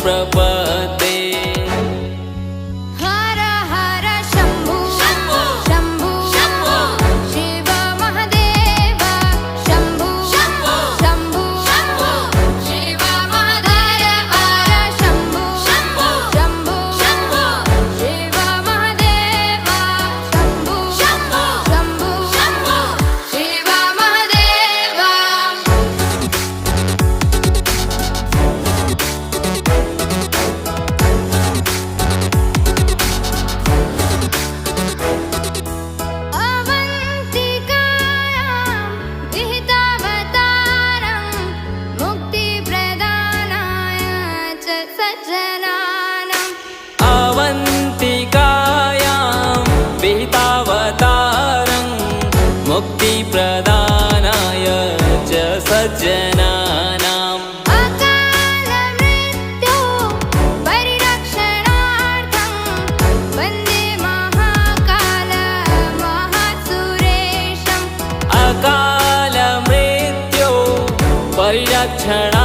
प्रपद्ये। हर हर शम्भु शम्भु शम्भु शम्भु शिव महादेव शम्भु शम्भु शम्भु शम्भु शिव महादेव हर शम्भु शम्भु शम्भु शम्भु शिव महादेव शम्भु शम्भु शम्भु शम्भु शिव महादेव। अवन्तिकायां विहितावतारं मुक्तिप्रदानाय च सज्जनानाम्। अवन्तिकायां विहितावतारं मुक्तिप्रदानाय च सज्जनानाम्। अकालमृत्यो परिरक्षणार्थं वन्दे महाकाल महासुरेशम्। अकालमृत्यो परिरक्षणार्थं